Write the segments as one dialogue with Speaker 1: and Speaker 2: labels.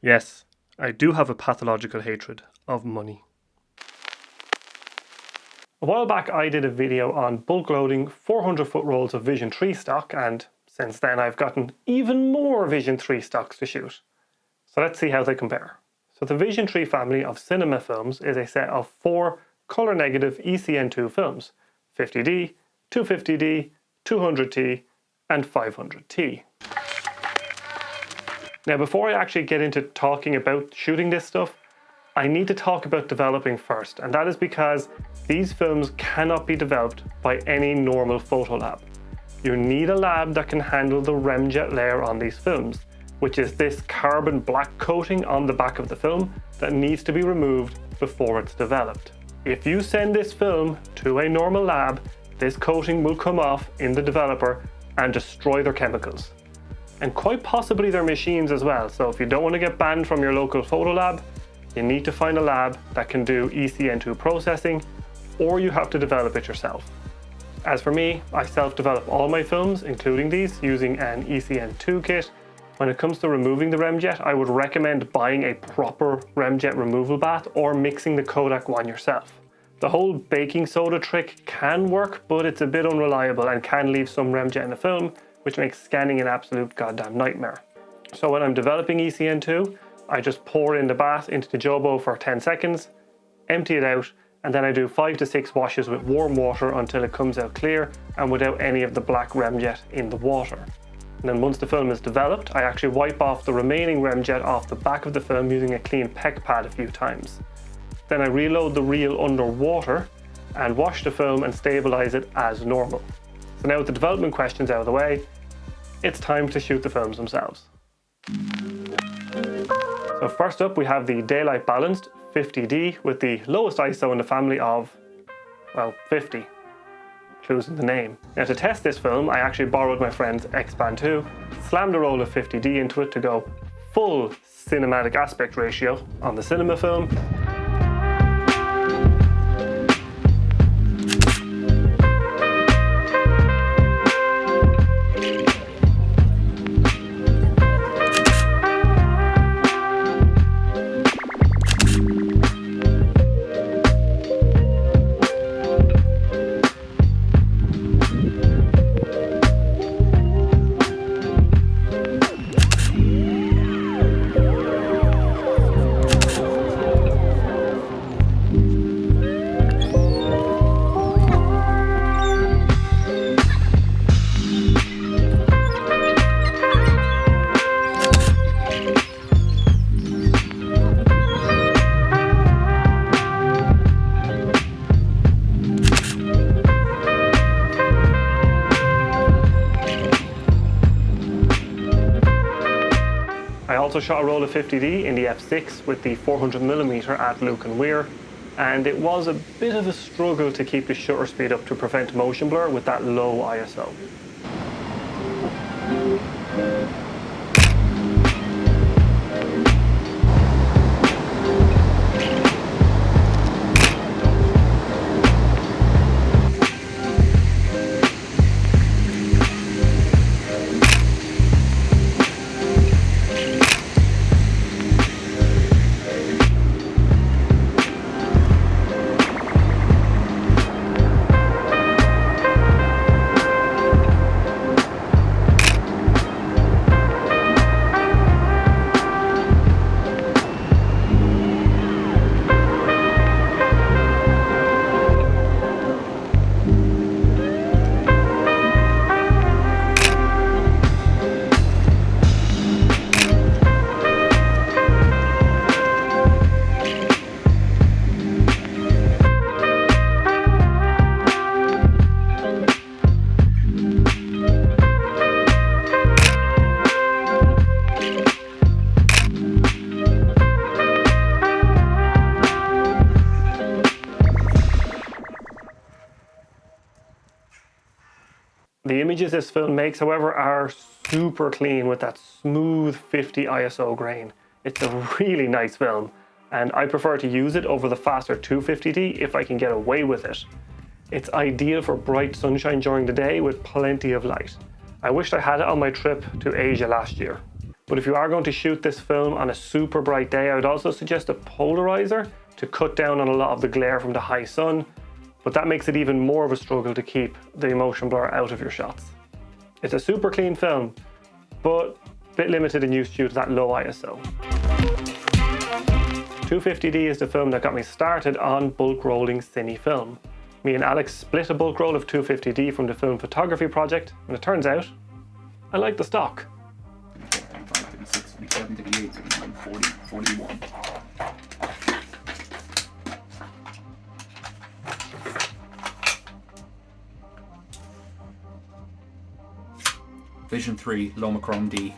Speaker 1: Yes, I do have a pathological hatred of money. A while back I did a video on bulk loading 400 foot rolls of Vision 3 stock, and since then I've gotten even more Vision 3 stocks to shoot. So let's see how they compare. So the Vision 3 family of cinema films is a set of 4 colour negative ECN2 films: 50D, 250D, 200T and 500T. Now before I actually get into talking about shooting this stuff, I need to talk about developing first, and that is because these films cannot be developed by any normal photo lab. You need a lab that can handle the remjet layer on these films, which is this carbon black coating on the back of the film that needs to be removed before it's developed. If you send this film to a normal lab, this coating will come off in the developer and destroy their chemicals. And quite possibly their machines as well. So if you don't want to get banned from your local photo lab, you need to find a lab that can do ECN2 processing, or you have to develop it yourself. As for me, I self-develop all my films, including these, using an ECN2 kit. When it comes to removing the remjet, I would recommend buying a proper remjet removal bath or mixing the Kodak one yourself. The whole baking soda trick can work, but it's a bit unreliable and can leave some remjet in the film, which makes scanning an absolute goddamn nightmare. So when I'm developing ECN2, I just pour in the bath into the Jobo for 10 seconds, empty it out, and then I do 5 to 6 washes with warm water until it comes out clear and without any of the black remjet in the water. And then once the film is developed, I actually wipe off the remaining remjet off the back of the film using a clean PEC pad a few times. Then I reload the reel underwater and wash the film and stabilize it as normal. So now with the development questions out of the way, it's time to shoot the films themselves. So first up we have the daylight balanced 50D with the lowest ISO in the family of, well, 50. Clues in the name. Now to test this film, I actually borrowed my friend's X-Band 2, slammed a roll of 50D into it to go full cinematic aspect ratio on the cinema film. I also shot a roll of 50D in the f6 with the 400mm at Luke and Weir, and it was a bit of a struggle to keep the shutter speed up to prevent motion blur with that low ISO. The images this film makes, however, are super clean with that smooth 50 ISO grain. It's a really nice film, and I prefer to use it over the faster 250D if I can get away with it. It's ideal for bright sunshine during the day with plenty of light. I wished I had it on my trip to Asia last year. But if you are going to shoot this film on a super bright day, I would also suggest a polarizer to cut down on a lot of the glare from the high sun, but that makes it even more of a struggle to keep the motion blur out of your shots. It's a super clean film, but a bit limited in use due to that low ISO. 250D is the film that got me started on bulk rolling cine film. Me and Alex split a bulk roll of 250D from the film photography project, and it turns out I like the stock.
Speaker 2: 35, 36, 37, 38, 39, 40, 41. Vision 3, Lomachrome D.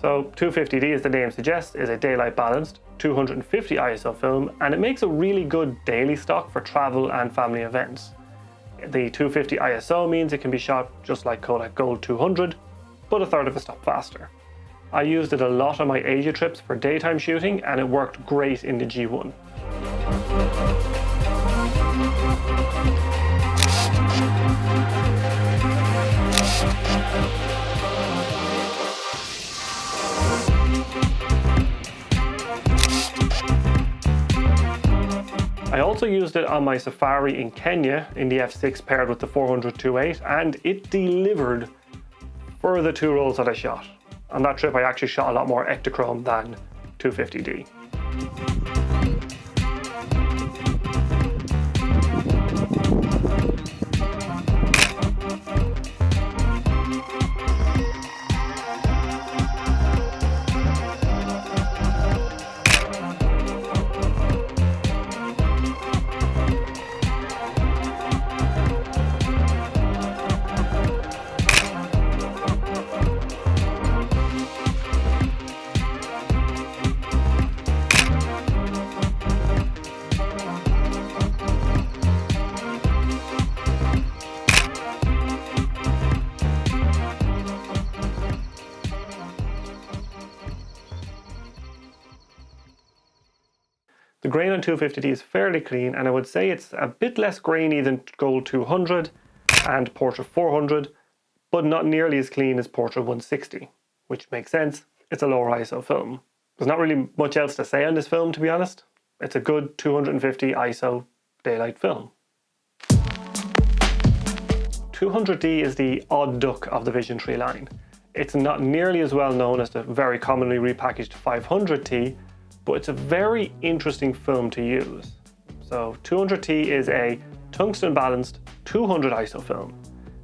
Speaker 1: So 250D, as the name suggests, is a daylight balanced 250 ISO film, and it makes a really good daily stock for travel and family events. The 250 ISO means it can be shot just like Kodak Gold 200, but a third of a stop faster. I used it a lot on my Asia trips for daytime shooting, and it worked great in the G1. I also used it on my safari in Kenya in the f6 paired with the 400-28, and it delivered for the 2 rolls that I shot. On that trip I actually shot a lot more Ektachrome than 250D. The grain on 250D is fairly clean, and I would say it's a bit less grainy than Gold 200 and Portrait 400, but not nearly as clean as Portrait 160, which makes sense. It's a lower ISO film. There's not really much else to say on this film, to be honest. It's a good 250 ISO daylight film. 200D is the odd duck of the Vision 3 line. It's not nearly as well known as the very commonly repackaged 500T, but it's a very interesting film to use. So 200T is a tungsten balanced 200 ISO film.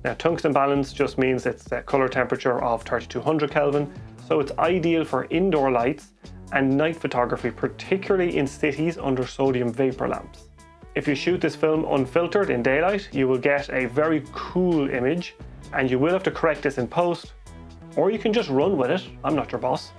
Speaker 1: Now tungsten balanced just means it's a color temperature of 3200 Kelvin, so it's ideal for indoor lights and night photography, particularly in cities under sodium vapor lamps. If you shoot this film unfiltered in daylight, you will get a very cool image, and you will have to correct this in post, or you can just run with it. I'm not your boss.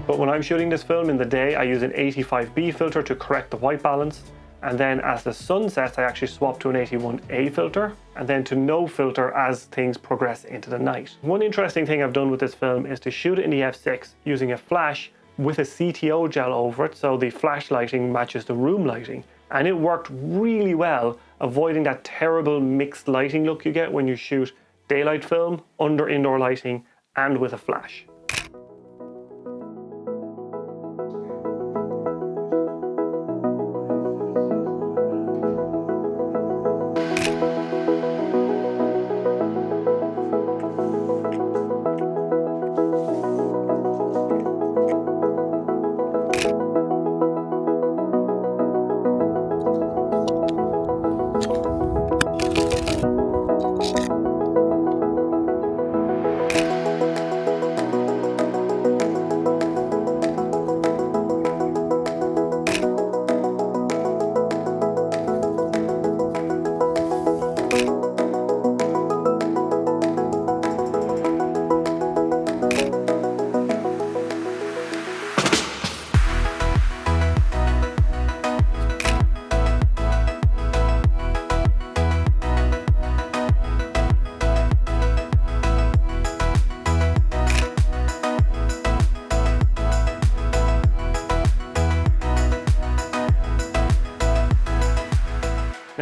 Speaker 1: But when I'm shooting this film in the day, I use an 85B filter to correct the white balance, and then as the sun sets I actually swap to an 81A filter, and then to no filter as things progress into the night. One interesting thing I've done with this film is to shoot it in the f6 using a flash with a CTO gel over it, so the flash lighting matches the room lighting, and it worked really well, avoiding that terrible mixed lighting look you get when you shoot daylight film under indoor lighting and with a flash.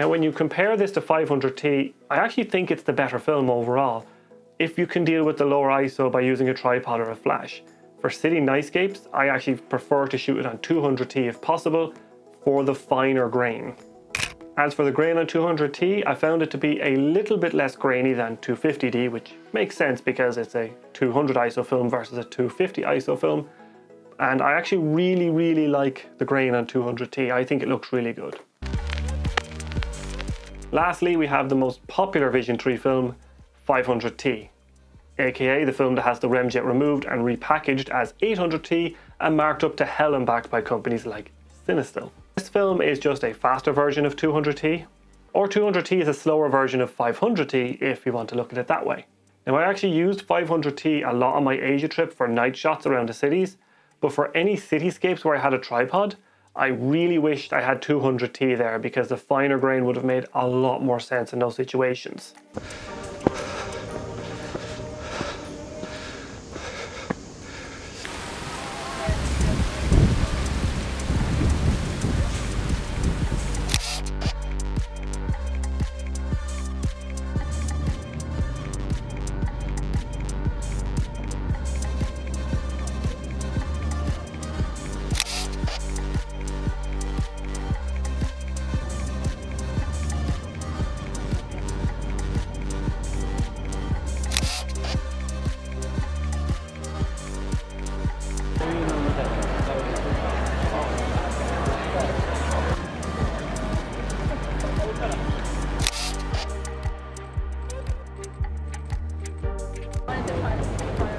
Speaker 1: Now, when you compare this to 500T, I actually think it's the better film overall, if you can deal with the lower ISO by using a tripod or a flash. For city nightscapes, I actually prefer to shoot it on 200T if possible, for the finer grain. As for the grain on 200T, I found it to be a little bit less grainy than 250D, which makes sense because it's a 200 ISO film versus a 250 ISO film. And I actually really like the grain on 200T. I think it looks really good. Lastly, we have the most popular Vision 3 film, 500T, aka the film that has the remjet removed and repackaged as 800T and marked up to hell and back by companies like Cinestill. This film is just a faster version of 200T, or 200T is a slower version of 500T if you want to look at it that way. Now, I actually used 500T a lot on my Asia trip for night shots around the cities, but for any cityscapes where I had a tripod, I really wished I had 200T there because the finer grain would have made a lot more sense in those situations.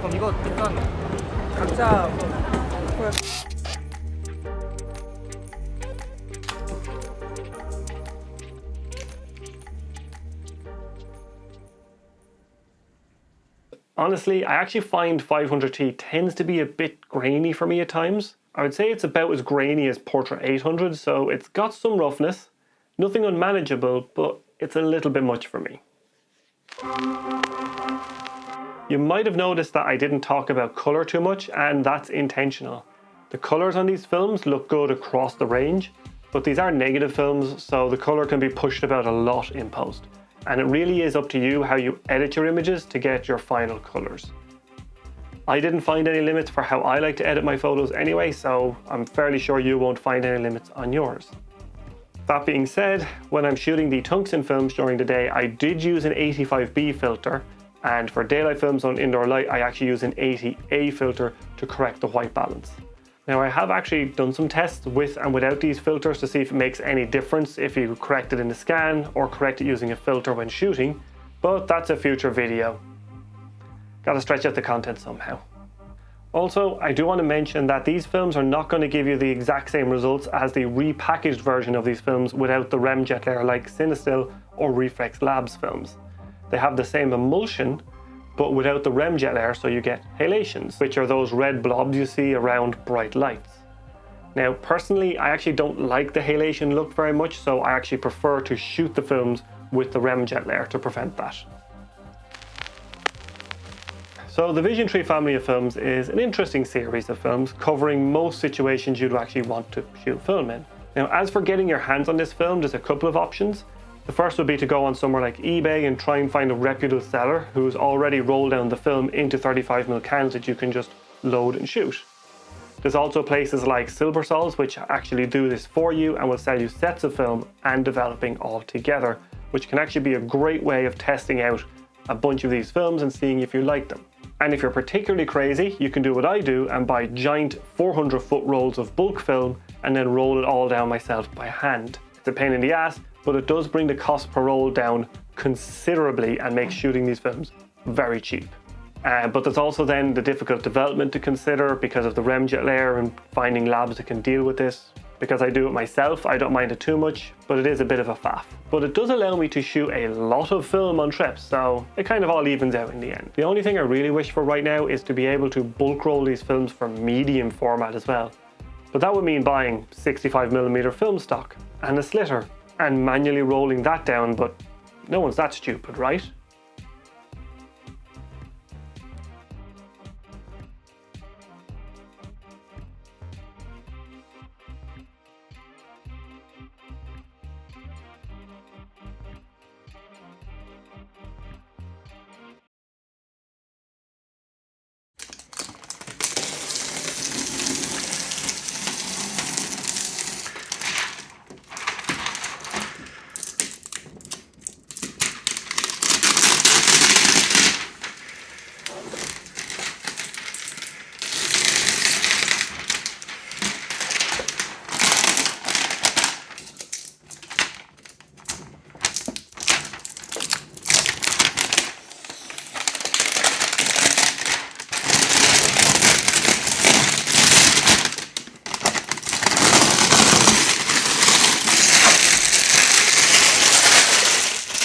Speaker 3: 그럼 이거 일단 각자
Speaker 1: Honestly, I actually find 500T tends to be a bit grainy for me at times. I would say it's about as grainy as Portra 800, so it's got some roughness. Nothing unmanageable, but it's a little bit much for me. You might have noticed that I didn't talk about colour too much, and that's intentional. The colours on these films look good across the range, but these are negative films, so the colour can be pushed about a lot in post. And it really is up to you how you edit your images to get your final colours. I didn't find any limits for how I like to edit my photos anyway, so I'm fairly sure you won't find any limits on yours. That being said, when I'm shooting the tungsten films during the day, I did use an 85B filter, and for daylight films on indoor light, I actually use an 80A filter to correct the white balance. Now, I have actually done some tests with and without these filters to see if it makes any difference if you correct it in the scan or correct it using a filter when shooting, but that's a future video. Gotta stretch out the content somehow. Also, I do want to mention that these films are not going to give you the exact same results as the repackaged version of these films without the remjet layer like Cinestill or Reflex Labs films. They have the same emulsion, but without the remjet layer, so you get halations, which are those red blobs you see around bright lights. Now, personally, I actually don't like the halation look very much, so I actually prefer to shoot the films with the remjet layer to prevent that. So the Vision 3 family of films is an interesting series of films covering most situations you'd actually want to shoot film in. Now, as for getting your hands on this film, there's a couple of options. The first would be to go on somewhere like eBay and try and find a reputable seller who's already rolled down the film into 35mm cans that you can just load and shoot. There's also places like Silversols which actually do this for you and will sell you sets of film and developing all together, which can actually be a great way of testing out a bunch of these films and seeing if you like them. And if you're particularly crazy, you can do what I do and buy giant 400-foot rolls of bulk film and then roll it all down myself by hand. It's a pain in the ass, but it does bring the cost per roll down considerably and makes shooting these films very cheap. But there's also then the difficult development to consider because of the remjet layer and finding labs that can deal with this. Because I do it myself, I don't mind it too much, but it is a bit of a faff. But it does allow me to shoot a lot of film on trips, so it kind of all evens out in the end. The only thing I really wish for right now is to be able to bulk roll these films for medium format as well. But that would mean buying 65mm film stock and a slitter and manually rolling that down, but no one's that stupid, right?